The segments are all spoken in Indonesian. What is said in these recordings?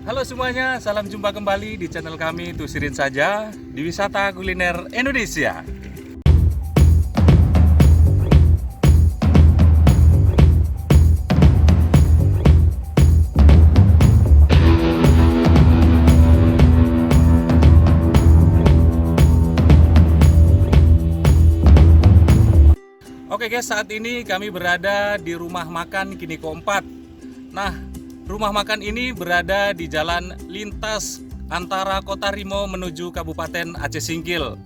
Halo semuanya, salam jumpa kembali di channel kami Tusirin Saja di Wisata Kuliner Indonesia. Oke guys, saat ini kami berada di rumah makan Kiniko 4. Nah, rumah makan ini berada di jalan lintas antara Kota Rimo menuju Kabupaten Aceh Singkil.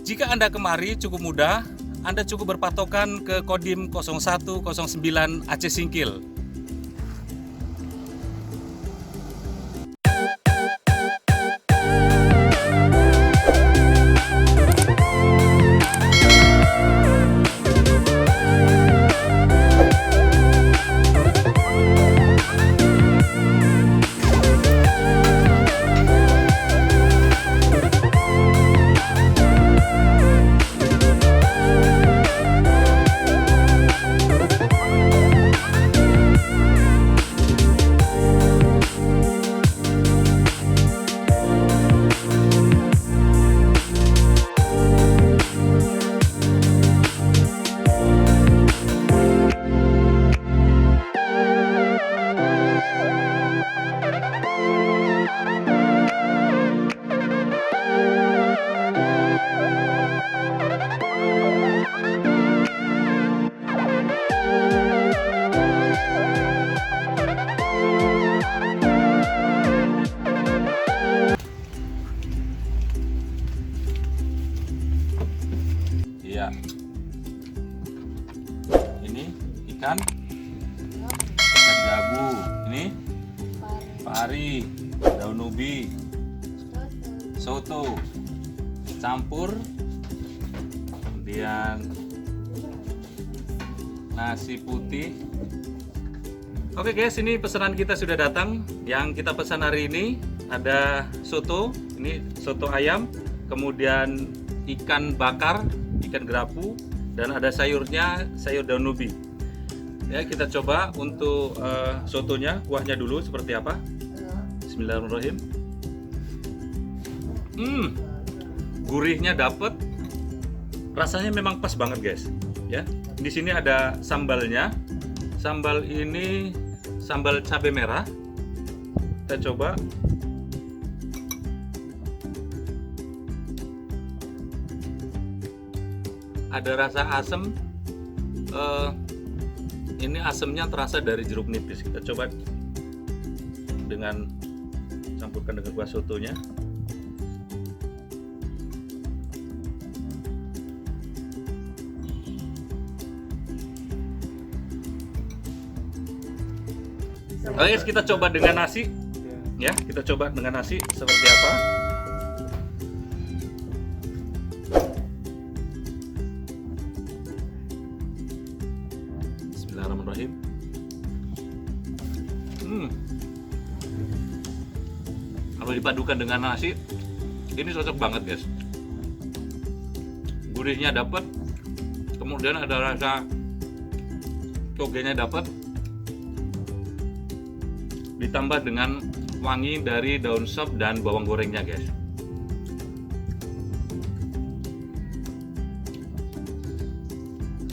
Jika Anda kemari cukup mudah, Anda cukup berpatokan ke Kodim 0109 Aceh Singkil. Iya. Ini ikan gabu. Ini pari, daun ubi, soto, campur, kemudian nasi putih. Oke guys, ini pesanan kita sudah datang. Yang kita pesan hari ini ada soto, ini soto ayam, kemudian ikan bakar, ikan gerapu, dan ada sayurnya, sayur daun ubi. Ya, kita coba untuk sotonya, kuahnya dulu seperti apa. Bismillahirrahmanirrahim. Gurihnya dapet, rasanya memang pas banget guys. Ya, di sini ada sambalnya. Sambal ini sambal cabai merah. Kita coba. Ada rasa asam. Ini asamnya terasa dari jeruk nipis. Kita coba dengan campurkan dengan kuah sotonya. Oke guys, kita coba dengan nasi. Ya, kita coba dengan nasi seperti apa. Bismillahirrahmanirrahim. Kalau dipadukan dengan nasi, ini cocok banget guys. Gurihnya dapat, kemudian ada rasa togenya dapat, ditambah dengan wangi dari daun sop dan bawang gorengnya guys.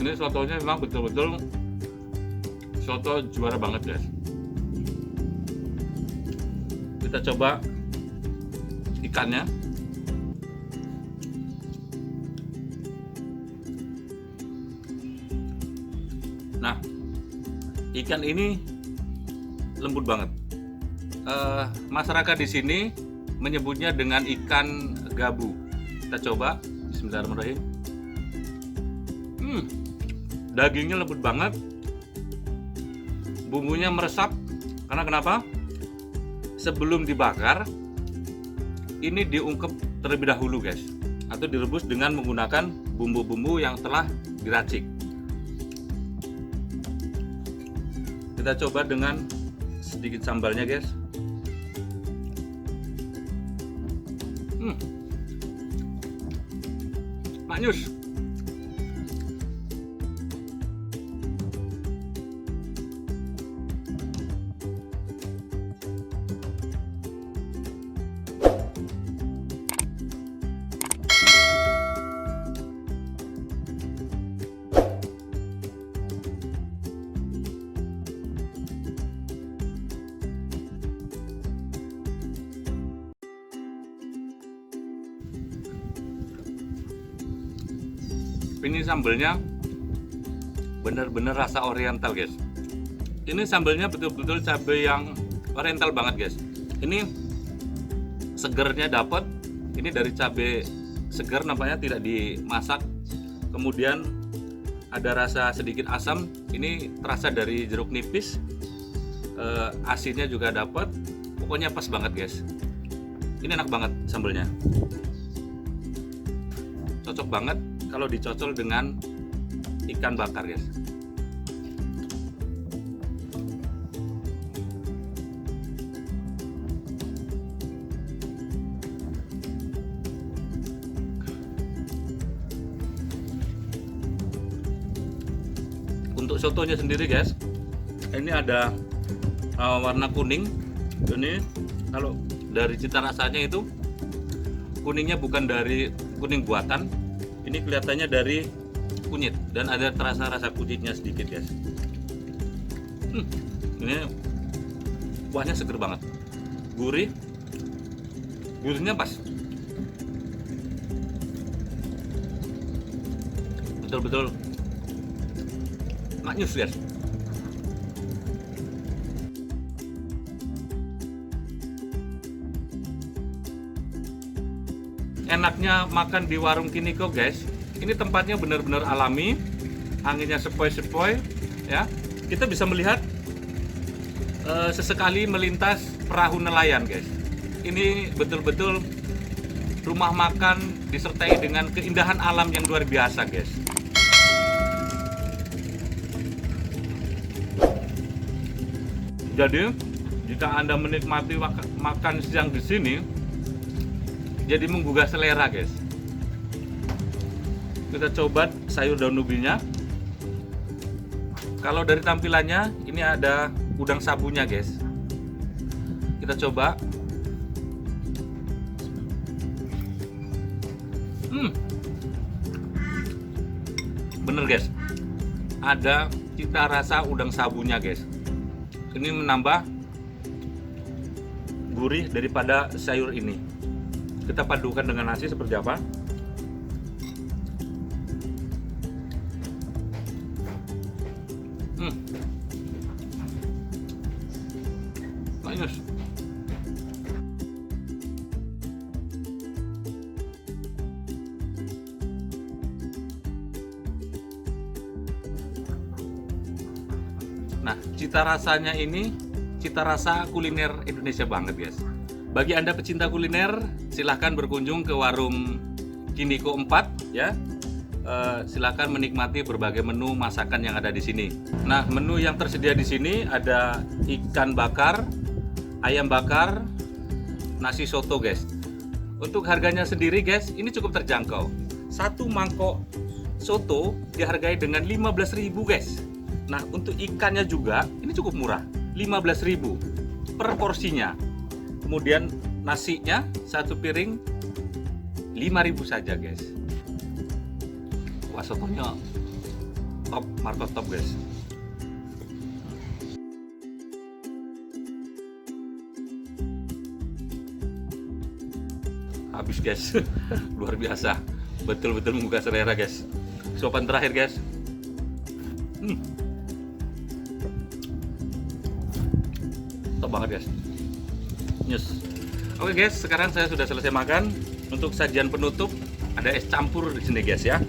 Ini sotonya memang betul-betul soto juara banget guys. Kita coba ikannya. Nah, ikan ini lembut banget. Masyarakat di sini menyebutnya dengan ikan gabu. Kita coba. Bismillahirrahmanirrahim. Dagingnya lembut banget. Bumbunya meresap. Karena kenapa? Sebelum dibakar, ini diungkep terlebih dahulu guys, atau direbus dengan menggunakan bumbu-bumbu yang telah diracik. Kita coba dengan sedikit sambalnya guys. Maknyus. Ini sambelnya bener-bener rasa oriental guys. Ini sambelnya betul-betul cabai yang oriental banget guys. Ini segernya dapat. Ini dari cabai segar, nampaknya tidak dimasak. Kemudian ada rasa sedikit asam. Ini terasa dari jeruk nipis. Asinnya juga dapat. Pokoknya pas banget guys. Ini enak banget sambelnya. Cocok banget kalau dicocol dengan ikan bakar guys. Untuk sotonya sendiri guys, ini ada warna kuning. Ini kalau dari cita rasanya itu kuningnya bukan dari kuning buatan, ini kelihatannya dari kunyit dan ada terasa rasa kunyitnya sedikit guys. Ini kuahnya seger banget, gurihnya pas, betul-betul maknyus guys. Enaknya makan di warung Kiniko guys, ini tempatnya benar-benar alami, anginnya sepoi-sepoi ya. Kita bisa melihat sesekali melintas perahu nelayan guys. Ini betul-betul rumah makan disertai dengan keindahan alam yang luar biasa guys. Jadi jika Anda menikmati makan siang di sini, jadi menggugah selera guys. Kita coba sayur daun ubinya. Kalau dari tampilannya ini ada udang sabunya guys. Kita coba. Bener guys, ada cita rasa udang sabunya guys. Ini menambah gurih daripada sayur ini. Kita padukan dengan nasi seperti apa? Manis. Nah, cita rasanya ini cita rasa kuliner Indonesia banget guys. Bagi Anda pecinta kuliner, silahkan berkunjung ke warung Kiniko 4 ya. Silahkan menikmati berbagai menu masakan yang ada di sini. Nah, menu yang tersedia di sini ada ikan bakar, ayam bakar, nasi soto guys. Untuk harganya sendiri guys, ini cukup terjangkau. Satu mangkok soto dihargai dengan 15.000 guys. Nah, untuk ikannya juga ini cukup murah, 15.000 per porsinya. Kemudian nasinya satu piring 5.000 saja guys. Wah, sotonya top, markot top guys. Habis guys. Luar biasa, betul-betul menggugah selera guys. Suapan terakhir guys. Top banget guys. Yes. Oke guys, sekarang saya sudah selesai makan. Untuk sajian penutup ada es campur di sini guys ya.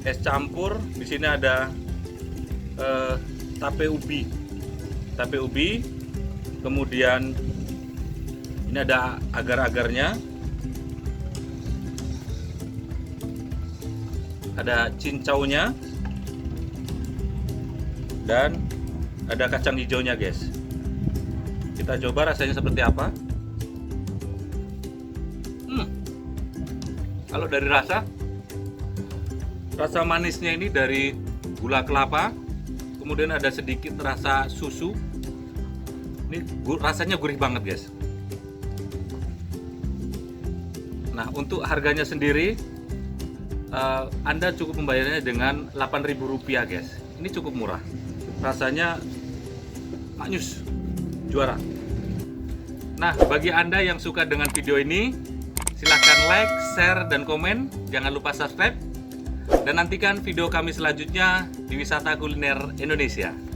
Es campur di sini ada tape ubi, kemudian ini ada agar-agarnya, ada cincaunya, dan ada kacang hijaunya guys. Kita coba rasanya seperti apa. Kalau dari rasa manisnya ini dari gula kelapa, kemudian ada sedikit rasa susu. Ini rasanya gurih banget guys. Nah, untuk harganya sendiri Anda cukup membayarnya dengan Rp8.000 guys. Ini cukup murah. Rasanya maknyus, juara. Nah, bagi Anda yang suka dengan video ini, silahkan like, share, dan komen. Jangan lupa subscribe. Dan nantikan video kami selanjutnya di Wisata Kuliner Indonesia.